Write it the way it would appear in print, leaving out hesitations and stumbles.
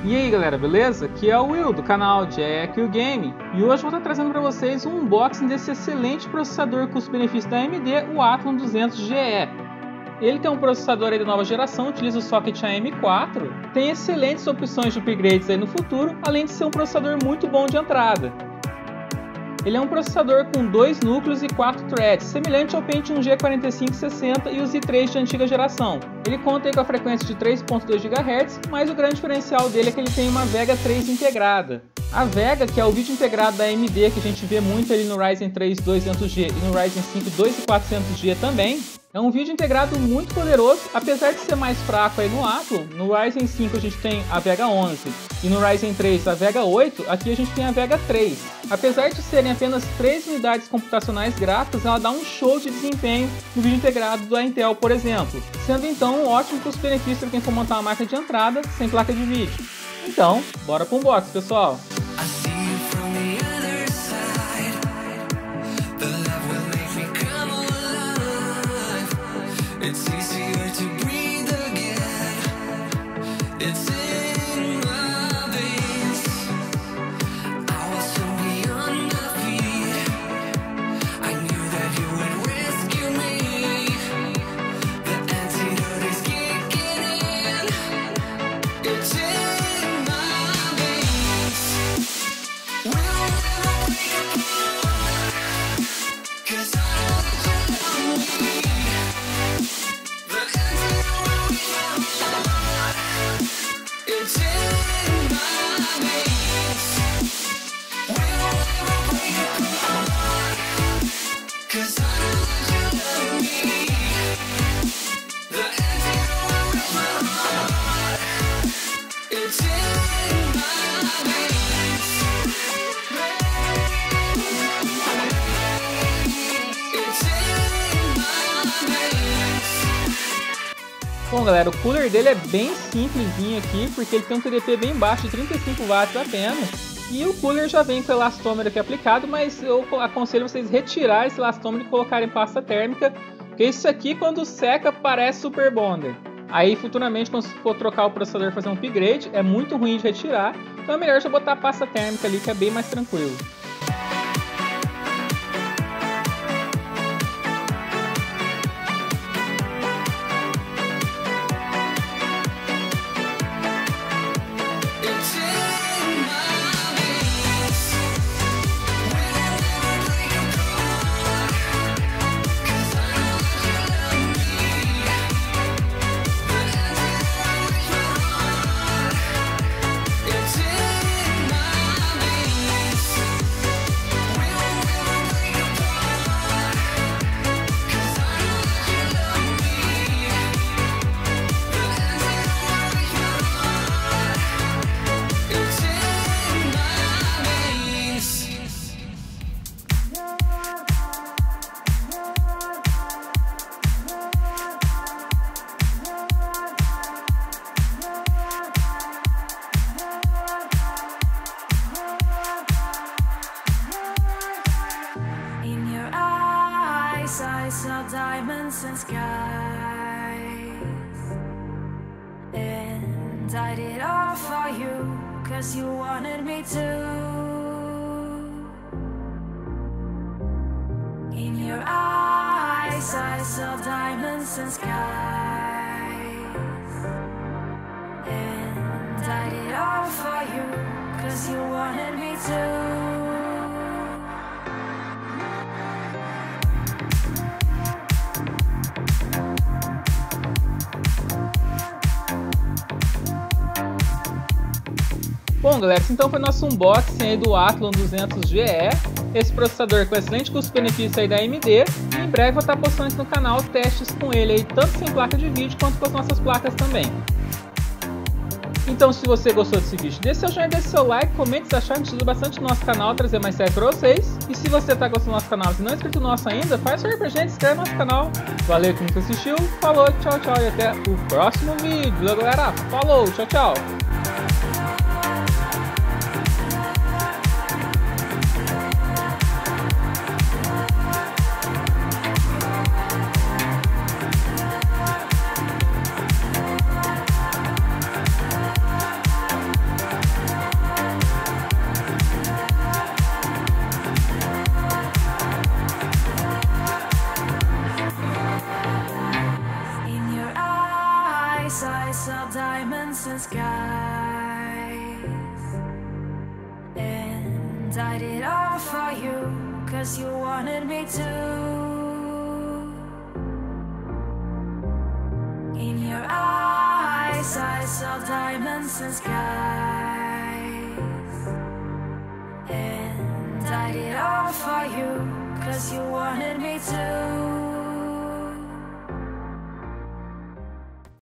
E aí galera, beleza? Aqui é o Will do canal Jack Game e hoje eu vou estar trazendo para vocês um unboxing desse excelente processador custo-benefício da AMD, o Athlon 200GE. Ele tem um processador aí da nova geração, utiliza o socket AM4, tem excelentes opções de upgrades aí no futuro, além de ser um processador muito bom de entrada. Ele é um processador com 2 núcleos e 4 threads, semelhante ao Pentium G4560 e os i3 de antiga geração. Ele conta aí com a frequência de 3.2 GHz, mas o grande diferencial dele é que ele tem uma VEGA 3 integrada. A VEGA, que é o vídeo integrado da AMD, que a gente vê muito ali no Ryzen 3 200G e no Ryzen 5 2400G também, é um vídeo integrado muito poderoso, apesar de ser mais fraco aí no Athlon. No Ryzen 5 a gente tem a VEGA 11 e no Ryzen 3 a VEGA 8, aqui a gente tem a VEGA 3. Apesar de serem apenas 3 unidades computacionais gráficas, ela dá um show de desempenho no vídeo integrado da Intel, por exemplo, sendo então um ótimo custo-benefício para quem for montar uma máquina de entrada sem placa de vídeo. Então, bora para o unboxing, pessoal! Bom galera, o cooler dele é bem simplesinho aqui, porque ele tem um TDP bem baixo de 35 watts apenas. E o cooler já vem com o elastômero aqui aplicado, mas eu aconselho vocês retirar esse elastômero e colocar em pasta térmica, porque isso aqui quando seca parece Super Bonder. Aí futuramente quando for trocar o processador e fazer um upgrade, é muito ruim de retirar, então é melhor já botar a pasta térmica ali que é bem mais tranquilo. I saw diamonds and skies, and I did all for you, 'cause you wanted me to. In your eyes I saw diamonds and skies, and I did all for you, 'cause you wanted me to. Bom galera, então foi nosso unboxing aí do Athlon 200GE, esse processador com excelente custo-benefício aí da AMD, e em breve vou estar postando aqui no canal testes com ele aí, tanto sem placa de vídeo quanto com as nossas placas também. Então se você gostou desse vídeo, deixe seu joinha, deixe seu like, comente se achar, que ajuda bastante o nosso canal a trazer mais séries para vocês. E se você está gostando do nosso canal e não é inscrito no nosso ainda, faz favor pra gente, se inscreve no nosso canal. Valeu quem assistiu, falou, tchau, tchau e até o próximo vídeo. Valeu galera, falou, tchau, tchau. saw diamonds and skies, and I did all for you, 'cause you wanted me to. In your eyes I saw diamonds and skies, and I did all for you, 'cause you wanted me to.